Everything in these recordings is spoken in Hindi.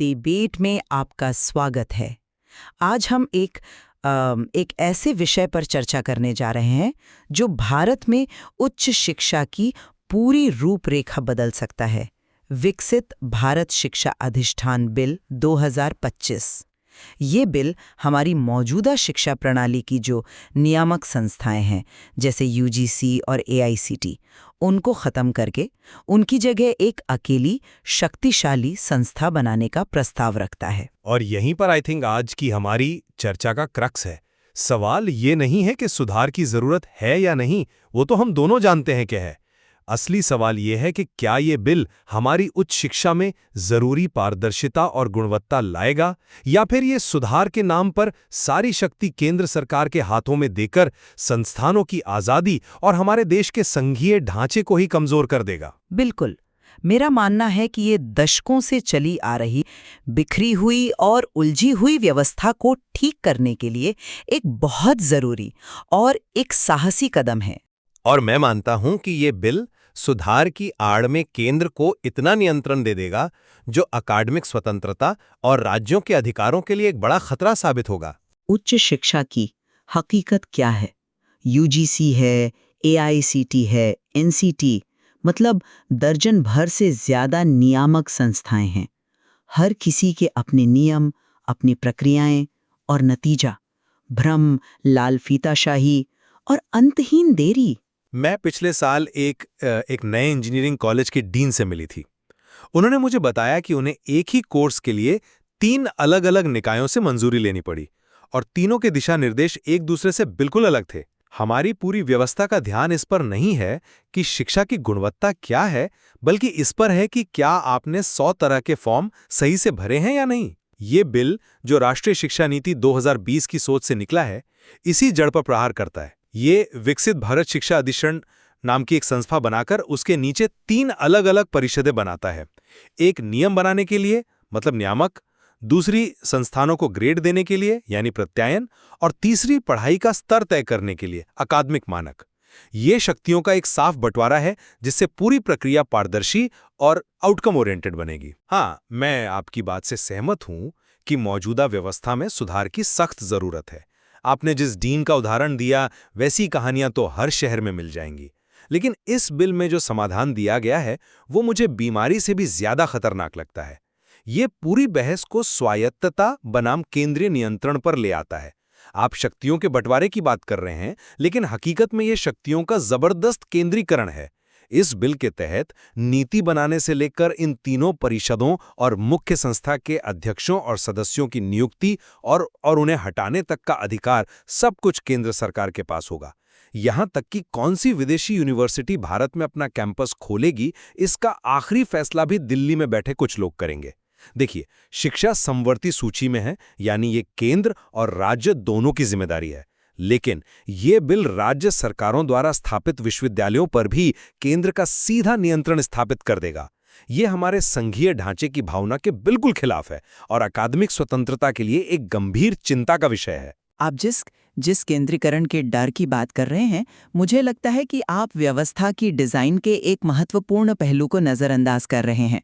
डिबेट में आपका स्वागत है। आज हम एक ऐसे विषय पर चर्चा करने जा रहे हैं जो भारत में उच्च शिक्षा की पूरी रूपरेखा बदल सकता है। विकसित भारत शिक्षा अधिष्ठान बिल 2025। ये बिल हमारी मौजूदा शिक्षा प्रणाली की जो नियामक संस्थाएं हैं, जैसे यूजीसी और एआईसीटी, उनको खत्म करके उनकी जगह एक अकेली शक्तिशाली संस्था बनाने का प्रस्ताव रखता है। और यहीं पर आई थिंक आज की हमारी चर्चा का क्रक्स है। सवाल ये नहीं है कि सुधार की जरूरत है या नहीं, वो तो हम दोनों जानते हैं कि है। असली सवाल ये है कि क्या ये बिल हमारी उच्च शिक्षा में जरूरी पारदर्शिता और गुणवत्ता लाएगा, या फिर ये सुधार के नाम पर सारी शक्ति केंद्र सरकार के हाथों में देकर संस्थानों की आजादी और हमारे देश के संघीय ढांचे को ही कमजोर कर देगा। बिल्कुल, मेरा मानना है कि ये दशकों से चली आ रही बिखरी हुई और उलझी हुई व्यवस्था को ठीक करने के लिए एक बहुत जरूरी और एक साहसी कदम है। और मैं मानता हूं कि ये बिल सुधार की आड़ में केंद्र को इतना नियंत्रण दे देगा जो अकादमिक स्वतंत्रता और राज्यों के अधिकारों के लिए एक बड़ा खतरा साबित होगा। उच्च शिक्षा की हकीकत क्या है? यूजीसी है, एआईसीटी है, एनसीटी, मतलब दर्जन भर से ज्यादा नियामक संस्थाएं हैं। हर किसी के अपने नियम, अपनी प्रक्रियाएं और नतीजा भ्रम, लाल फीताशाही और अंतहीन देरी। मैं पिछले साल एक नए इंजीनियरिंग कॉलेज के डीन से मिली थी। उन्होंने मुझे बताया कि उन्हें एक ही कोर्स के लिए 3 अलग-अलग निकायों से मंजूरी लेनी पड़ी और तीनों के दिशा निर्देश एक दूसरे से बिल्कुल अलग थे। हमारी पूरी व्यवस्था का ध्यान इस पर नहीं है कि शिक्षा की गुणवत्ता क्या है, बल्कि इस पर है कि क्या आपने 100 तरह के फॉर्म सही से भरे हैं या नहीं। ये बिल, जो राष्ट्रीय शिक्षा नीति 2020 की सोच से निकला है, इसी जड़ पर प्रहार करता है। ये विकसित भारत शिक्षा अधिष्ठान नाम की एक संस्था बनाकर उसके नीचे 3 अलग-अलग परिषदें बनाता है। एक नियम बनाने के लिए, मतलब नियामक, दूसरी संस्थानों को ग्रेड देने के लिए यानी प्रत्यायन, और तीसरी पढ़ाई का स्तर तय करने के लिए अकादमिक मानक। ये शक्तियों का एक साफ बंटवारा है जिससे पूरी प्रक्रिया पारदर्शी और आउटकम ओरिएंटेड बनेगी। हाँ, मैं आपकी बात से सहमत हूं कि मौजूदा व्यवस्था में सुधार की सख्त जरूरत है। आपने जिस डीन का उदाहरण दिया, वैसी कहानियां तो हर शहर में मिल जाएंगी। लेकिन इस बिल में जो समाधान दिया गया है वो मुझे बीमारी से भी ज्यादा खतरनाक लगता है। ये पूरी बहस को स्वायत्तता बनाम केंद्रीय नियंत्रण पर ले आता है। आप शक्तियों के बंटवारे की बात कर रहे हैं, लेकिन हकीकत में ये शक्तियों का जबरदस्त केंद्रीकरण है। इस बिल के तहत नीति बनाने से लेकर इन तीनों परिषदों और मुख्य संस्था के अध्यक्षों और सदस्यों की नियुक्ति और उन्हें हटाने तक का अधिकार सब कुछ केंद्र सरकार के पास होगा। यहां तक कि कौन सी विदेशी यूनिवर्सिटी भारत में अपना कैंपस खोलेगी, इसका आखिरी फैसला भी दिल्ली में बैठे कुछ लोग करेंगे। देखिए, शिक्षा समवर्ती सूची में है, यानी ये केंद्र और राज्य दोनों की जिम्मेदारी है। लेकिन ये बिल राज्य सरकारों द्वारा स्थापित विश्वविद्यालयों पर भी केंद्र का सीधा नियंत्रण स्थापित कर देगा। ये हमारे संघीय ढांचे की भावना के बिल्कुल खिलाफ है और अकादमिक स्वतंत्रता के लिए एक गंभीर चिंता का विषय है। आप जिस केंद्रीकरण के डर की बात कर रहे हैं, मुझे लगता है कि आप व्यवस्था की डिजाइन के एक महत्वपूर्ण पहलू को नजरअंदाज कर रहे हैं।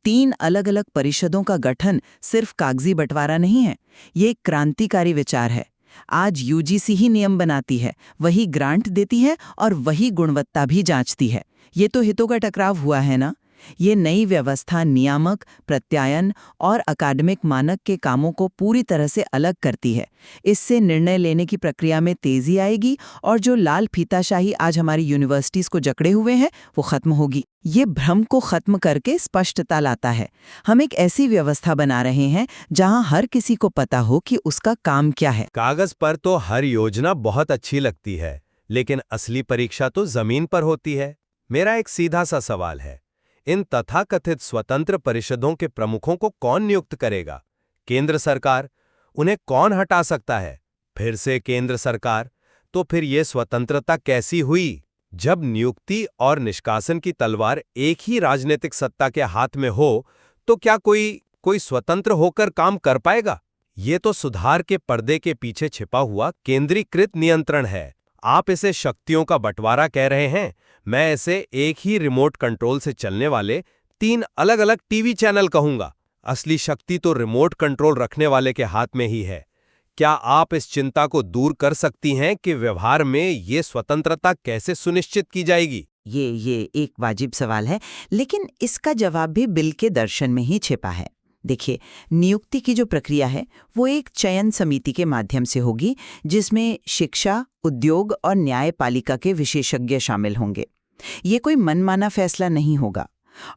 3 अलग-अलग परिषदों का गठन सिर्फ कागजी बंटवारा नहीं है, ये एक क्रांतिकारी विचार है। आज यूजीसी ही नियम बनाती है, वही ग्रांट देती है और वही गुणवत्ता भी जांचती है। ये तो हितों का टकराव हुआ है ना। ये नई व्यवस्था नियामक, प्रत्यायन और अकादमिक मानक के कामों को पूरी तरह से अलग करती है। इससे निर्णय लेने की प्रक्रिया में तेजी आएगी और जो लाल फीताशाही आज हमारी यूनिवर्सिटीज को जकड़े हुए हैं, वो खत्म होगी। ये भ्रम को खत्म करके स्पष्टता लाता है। हम एक ऐसी व्यवस्था बना रहे हैं जहां हर किसी को पता हो कि उसका काम क्या है। कागज पर तो हर योजना बहुत अच्छी लगती है, लेकिन असली परीक्षा तो जमीन पर होती है। मेरा एक सीधा सा सवाल है, इन तथाकथित स्वतंत्र परिषदों के प्रमुखों को कौन नियुक्त करेगा? केंद्र सरकार। उन्हें कौन हटा सकता है? फिर से केंद्र सरकार। तो फिर ये स्वतंत्रता कैसी हुई? जब नियुक्ति और निष्कासन की तलवार एक ही राजनीतिक सत्ता के हाथ में हो, तो क्या कोई स्वतंत्र होकर काम कर पाएगा? ये तो सुधार के पर्दे के पीछे छिपा हुआ केंद्रीकृत नियंत्रण है। आप इसे शक्तियों का बंटवारा कह रहे हैं, मैं इसे एक ही रिमोट कंट्रोल से चलने वाले 3 अलग-अलग टीवी चैनल कहूंगा। असली शक्ति तो रिमोट कंट्रोल रखने वाले के हाथ में ही है। क्या आप इस चिंता को दूर कर सकती हैं कि व्यवहार में ये स्वतंत्रता कैसे सुनिश्चित की जाएगी? ये एक वाजिब सवाल है, लेकिन इसका जवाब भी बिल के दर्शन में ही छिपा है। देखिए, नियुक्ति की जो प्रक्रिया है वो एक चयन समिति के माध्यम से होगी, जिसमें शिक्षा, उद्योग और न्यायपालिका के विशेषज्ञ शामिल होंगे। ये कोई मनमाना फैसला नहीं होगा।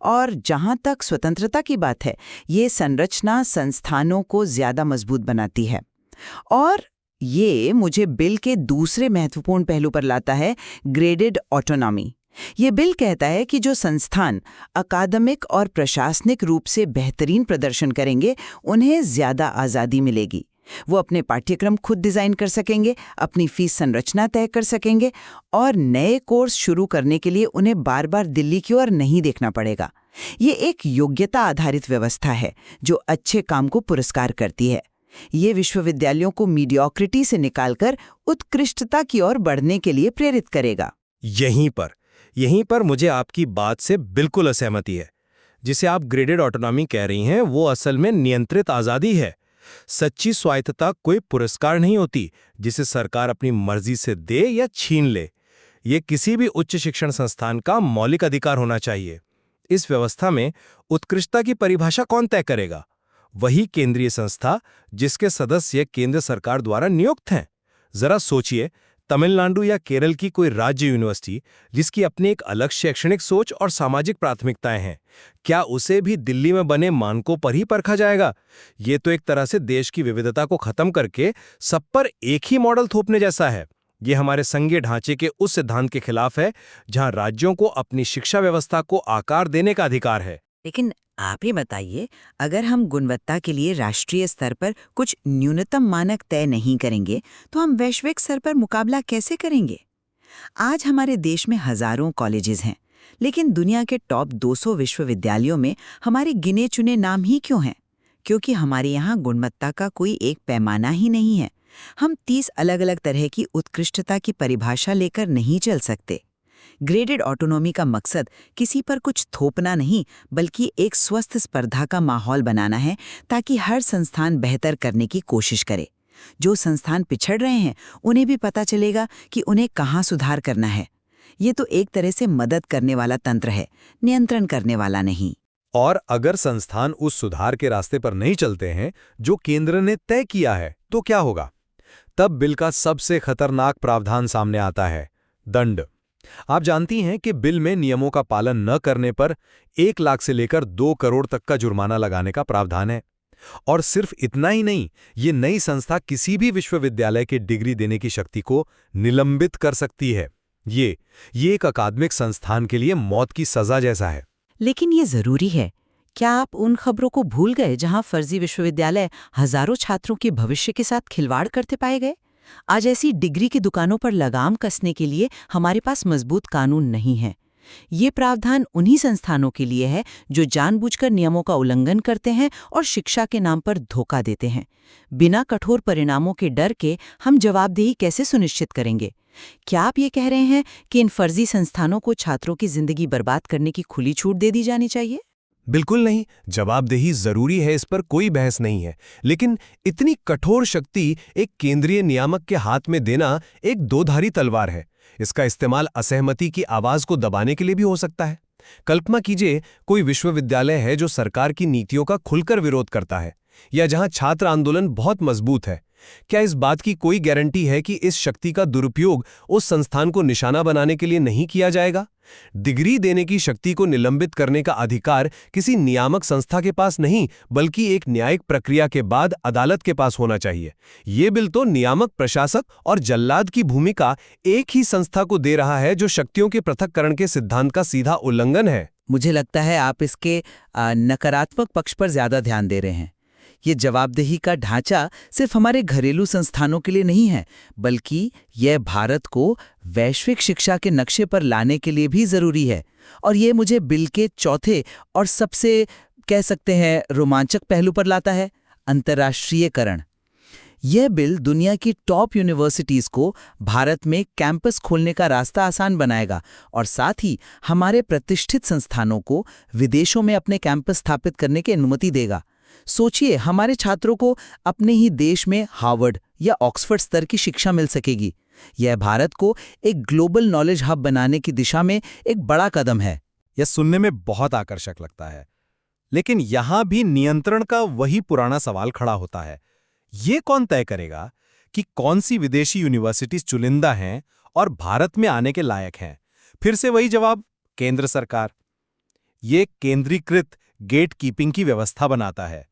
और जहां तक स्वतंत्रता की बात है, ये संरचना संस्थानों को ज्यादा मजबूत बनाती है। और ये मुझे बिल के दूसरे महत्वपूर्ण पहलू पर लाता है, ग्रेडेड ऑटोनॉमी। ये बिल कहता है कि जो संस्थान अकादमिक और प्रशासनिक रूप से बेहतरीन प्रदर्शन करेंगे, उन्हें ज्यादा आज़ादी मिलेगी। वो अपने पाठ्यक्रम खुद डिज़ाइन कर सकेंगे, अपनी फीस संरचना तय कर सकेंगे और नए कोर्स शुरू करने के लिए उन्हें बार बार दिल्ली की ओर नहीं देखना पड़ेगा। ये एक योग्यता आधारित व्यवस्था है जो अच्छे काम को पुरस्कार करती है। ये विश्वविद्यालयों को मीडियोक्रिटी से निकालकर उत्कृष्टता की ओर बढ़ने के लिए प्रेरित करेगा। यहीं पर मुझे आपकी बात से बिल्कुल असहमति है। जिसे आप ग्रेडेड ऑटोनॉमी कह रही हैं, वो असल में नियंत्रित आज़ादी है। सच्ची स्वायत्तता कोई पुरस्कार नहीं होती जिसे सरकार अपनी मर्जी से दे या छीन ले। ये किसी भी उच्च शिक्षण संस्थान का मौलिक अधिकार होना चाहिए। इस व्यवस्था में उत्कृष्टता की परिभाषा कौन तय करेगा? वही केंद्रीय संस्था जिसके सदस्य केंद्र सरकार द्वारा नियुक्त हैं। जरा सोचिए, तमिलनाडु या केरल की कोई राज्य यूनिवर्सिटी जिसकी अपनी एक अलग शैक्षणिक सोच और सामाजिक प्राथमिकताएं हैं, क्या उसे भी दिल्ली में बने मानकों पर ही परखा जाएगा? ये तो एक तरह से देश की विविधता को खत्म करके सब पर एक ही मॉडल थोपने जैसा है। ये हमारे संघीय ढांचे के उस सिद्धांत के खिलाफ है जहां राज्यों को अपनी शिक्षा व्यवस्था को आकार देने का अधिकार है। लेकिन आप ही बताइए, अगर हम गुणवत्ता के लिए राष्ट्रीय स्तर पर कुछ न्यूनतम मानक तय नहीं करेंगे, तो हम वैश्विक स्तर पर मुकाबला कैसे करेंगे? आज हमारे देश में हजारों कॉलेजेस हैं, लेकिन दुनिया के टॉप 200 विश्वविद्यालयों में हमारे गिने चुने नाम ही क्यों हैं? क्योंकि हमारे यहाँ गुणवत्ता का कोई एक पैमाना ही नहीं है। हम 30 अलग अलग तरह की उत्कृष्टता की परिभाषा लेकर नहीं चल सकते। ग्रेडेड ऑटोनॉमी का मकसद किसी पर कुछ थोपना नहीं, बल्कि एक स्वस्थ स्पर्धा का माहौल बनाना है, ताकि हर संस्थान बेहतर करने की कोशिश करे। जो संस्थान पिछड़ रहे हैं, उन्हें भी पता चलेगा कि उन्हें कहाँ सुधार करना है। ये तो एक तरह से मदद करने वाला तंत्र है, नियंत्रण करने वाला नहीं। और अगर संस्थान उस सुधार के रास्ते पर नहीं चलते हैं जो केंद्र ने तय किया है, तो क्या होगा? तब बिल का सबसे खतरनाक प्रावधान सामने आता है, दंड। आप जानती हैं कि बिल में नियमों का पालन न करने पर 1 लाख से लेकर 2 करोड़ तक का जुर्माना लगाने का प्रावधान है। और सिर्फ इतना ही नहीं, ये नई संस्था किसी भी विश्वविद्यालय की डिग्री देने की शक्ति को निलंबित कर सकती है। ये एक अकादमिक संस्थान के लिए मौत की सजा जैसा है। लेकिन ये जरूरी है। क्या आप उन खबरों को भूल गए जहां फर्जी विश्वविद्यालय हजारों छात्रों के भविष्य के साथ खिलवाड़ करते पाए गए? आज ऐसी डिग्री की दुकानों पर लगाम कसने के लिए हमारे पास मजबूत कानून नहीं है। ये प्रावधान उन्हीं संस्थानों के लिए है जो जानबूझकर नियमों का उल्लंघन करते हैं और शिक्षा के नाम पर धोखा देते हैं। बिना कठोर परिणामों के डर के हम जवाबदेही कैसे सुनिश्चित करेंगे? क्या आप ये कह रहे हैं कि इन फर्जी संस्थानों को छात्रों की जिंदगी बर्बाद करने की खुली छूट दे दी जानी चाहिए? बिल्कुल नहीं। जवाबदेही जरूरी है, इस पर कोई बहस नहीं है। लेकिन इतनी कठोर शक्ति एक केंद्रीय नियामक के हाथ में देना एक दोधारी तलवार है। इसका इस्तेमाल असहमति की आवाज को दबाने के लिए भी हो सकता है। कल्पना कीजिए, कोई विश्वविद्यालय है जो सरकार की नीतियों का खुलकर विरोध करता है, या जहां छात्र आंदोलन बहुत मजबूत है। क्या इस बात की कोई गारंटी है कि इस शक्ति का दुरुपयोग उस संस्थान को निशाना बनाने के लिए नहीं किया जाएगा? डिग्री देने की शक्ति को निलंबित करने का अधिकार किसी नियामक संस्था के पास नहीं, बल्कि एक न्यायिक प्रक्रिया के बाद अदालत के पास होना चाहिए। ये बिल तो नियामक, प्रशासक और जल्लाद की भूमिका एक ही संस्था को दे रहा है, जो शक्तियों के पृथक्करण के सिद्धांत का सीधा उल्लंघन है। मुझे लगता है आप इसके नकारात्मक पक्ष पर ज्यादा ध्यान दे रहे हैं। ये जवाबदेही का ढांचा सिर्फ हमारे घरेलू संस्थानों के लिए नहीं है, बल्कि यह भारत को वैश्विक शिक्षा के नक्शे पर लाने के लिए भी जरूरी है। और ये मुझे बिल के चौथे और सबसे, कह सकते हैं, रोमांचक पहलू पर लाता है, अंतर्राष्ट्रीयकरण। यह बिल दुनिया की टॉप यूनिवर्सिटीज को भारत में कैंपस खोलने का रास्ता आसान बनाएगा और साथ ही हमारे प्रतिष्ठित संस्थानों को विदेशों में अपने कैंपस स्थापित करने की अनुमति देगा। सोचिए, हमारे छात्रों को अपने ही देश में हार्वर्ड या ऑक्सफोर्ड स्तर की शिक्षा मिल सकेगी। यह भारत को एक ग्लोबल नॉलेज हब बनाने की दिशा में एक बड़ा कदम है। यह सुनने में बहुत आकर्षक लगता है, लेकिन यहां भी नियंत्रण का वही पुराना सवाल खड़ा होता है। ये कौन तय करेगा कि कौन सी विदेशी यूनिवर्सिटीज चुनिंदा हैं और भारत में आने के लायक हैं? फिर से वही जवाब, केंद्र सरकार। ये केंद्रीकृत गेट कीपिंग की व्यवस्था बनाता है।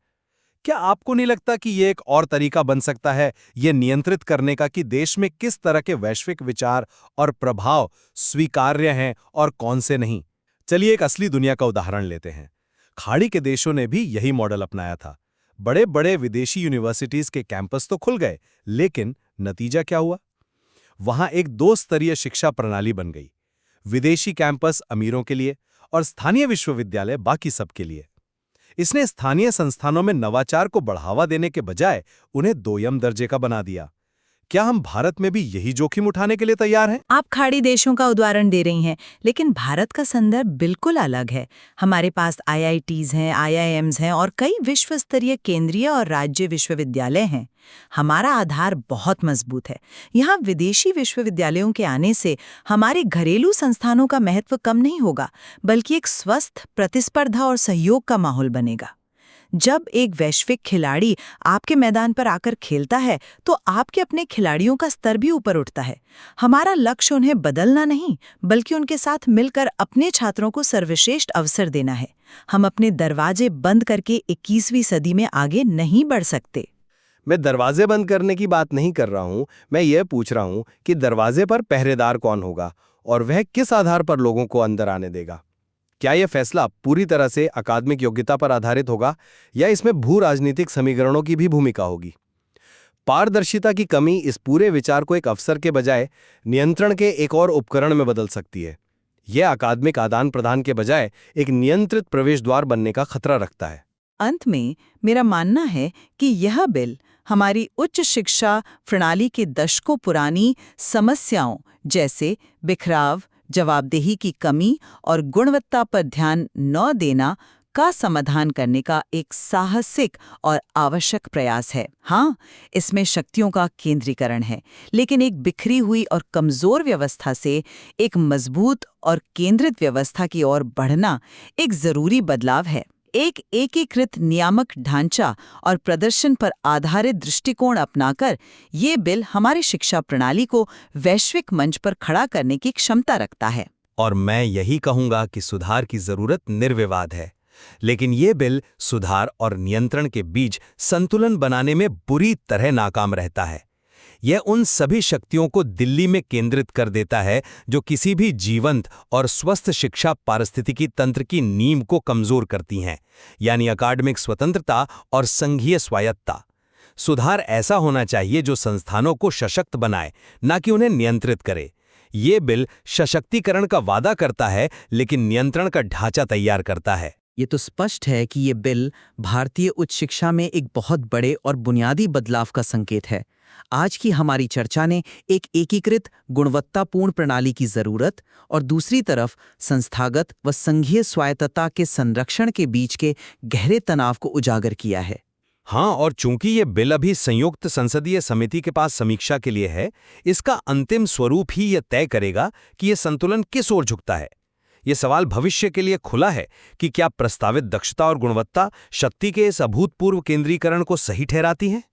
क्या आपको नहीं लगता कि ये एक और तरीका बन सकता है ये नियंत्रित करने का कि देश में किस तरह के वैश्विक विचार और प्रभाव स्वीकार्य हैं और कौन से नहीं? चलिए एक असली दुनिया का उदाहरण लेते हैं। खाड़ी के देशों ने भी यही मॉडल अपनाया था। बड़े बड़े विदेशी यूनिवर्सिटीज के कैंपस तो खुल गए, लेकिन नतीजा क्या हुआ? वहां एक दो स्तरीय शिक्षा प्रणाली बन गई। विदेशी कैंपस अमीरों के लिए और स्थानीय विश्वविद्यालय बाकी सबके लिए। इसने स्थानीय संस्थानों में नवाचार को बढ़ावा देने के बजाय उन्हें दोयम दर्जे का बना दिया। क्या हम भारत में भी यही जोखिम उठाने के लिए तैयार हैं? आप खाड़ी देशों का उदाहरण दे रही हैं, लेकिन भारत का संदर्भ बिल्कुल अलग है। हमारे पास IITs हैं, IIMs हैं और कई विश्व स्तरीय केंद्रीय और राज्य विश्वविद्यालय हैं। हमारा आधार बहुत मजबूत है। यहाँ विदेशी विश्वविद्यालयों के आने से हमारे घरेलू संस्थानों का महत्व कम नहीं होगा, बल्कि एक स्वस्थ प्रतिस्पर्धा और सहयोग का माहौल बनेगा। जब एक वैश्विक खिलाड़ी आपके मैदान पर आकर खेलता है, तो आपके अपने खिलाड़ियों का स्तर भी ऊपर उठता है। हमारा लक्ष्य उन्हें बदलना नहीं, बल्कि उनके साथ मिलकर अपने छात्रों को सर्वश्रेष्ठ अवसर देना है। हम अपने दरवाजे बंद करके 21वीं सदी में आगे नहीं बढ़ सकते। मैं दरवाजे बंद करने की बात नहीं कर रहा हूं। मैं ये पूछ रहा हूं कि दरवाजे पर पहरेदार कौन होगा और वह किस आधार पर लोगों को अंदर आने देगा। क्या यह फैसला पूरी तरह से अकादमिक योग्यता पर आधारित होगा या इसमें भू राजनीतिक समीकरणों की भी भूमिका होगी? पारदर्शिता की कमी इस पूरे विचार को एक अवसर के बजाय नियंत्रण के एक और उपकरण में बदल सकती है। यह अकादमिक आदान प्रदान के बजाय एक नियंत्रित प्रवेश द्वार बनने का खतरा रखता है। अंत में मेरा मानना है कि यह बिल हमारी उच्च शिक्षा प्रणाली के दशकों पुरानी समस्याओं जैसे बिखराव, जवाबदेही की कमी और गुणवत्ता पर ध्यान न देना का समाधान करने का एक साहसिक और आवश्यक प्रयास है। हाँ, इसमें शक्तियों का केंद्रीकरण है, लेकिन एक बिखरी हुई और कमजोर व्यवस्था से एक मजबूत और केंद्रित व्यवस्था की ओर बढ़ना एक जरूरी बदलाव है। एक एकीकृत नियामक ढांचा और प्रदर्शन पर आधारित दृष्टिकोण अपनाकर ये बिल हमारी शिक्षा प्रणाली को वैश्विक मंच पर खड़ा करने की क्षमता रखता है। और मैं यही कहूंगा कि सुधार की जरूरत निर्विवाद है, लेकिन ये बिल सुधार और नियंत्रण के बीच संतुलन बनाने में बुरी तरह नाकाम रहता है। यह उन सभी शक्तियों को दिल्ली में केंद्रित कर देता है जो किसी भी जीवंत और स्वस्थ शिक्षा पारिस्थितिकी तंत्र की नींव को कमजोर करती हैं, यानी अकादमिक स्वतंत्रता और संघीय स्वायत्तता। सुधार ऐसा होना चाहिए जो संस्थानों को सशक्त बनाए, न कि उन्हें नियंत्रित करे। ये बिल सशक्तिकरण का वादा करता है, लेकिन नियंत्रण का ढांचा तैयार करता है। ये तो स्पष्ट है कि ये बिल भारतीय उच्च शिक्षा में एक बहुत बड़े और बुनियादी बदलाव का संकेत है। आज की हमारी चर्चा ने एक एकीकृत गुणवत्तापूर्ण प्रणाली की जरूरत और दूसरी तरफ संस्थागत व संघीय स्वायत्तता के संरक्षण के बीच के गहरे तनाव को उजागर किया है। हाँ, और चूंकि ये बिल अभी संयुक्त संसदीय समिति के पास समीक्षा के लिए है, इसका अंतिम स्वरूप ही यह तय करेगा कि यह संतुलन किस ओर झुकता है। ये सवाल भविष्य के लिए खुला है कि क्या प्रस्तावित दक्षता और गुणवत्ता शक्ति के इस अभूतपूर्व केंद्रीकरण को सही ठहराती है।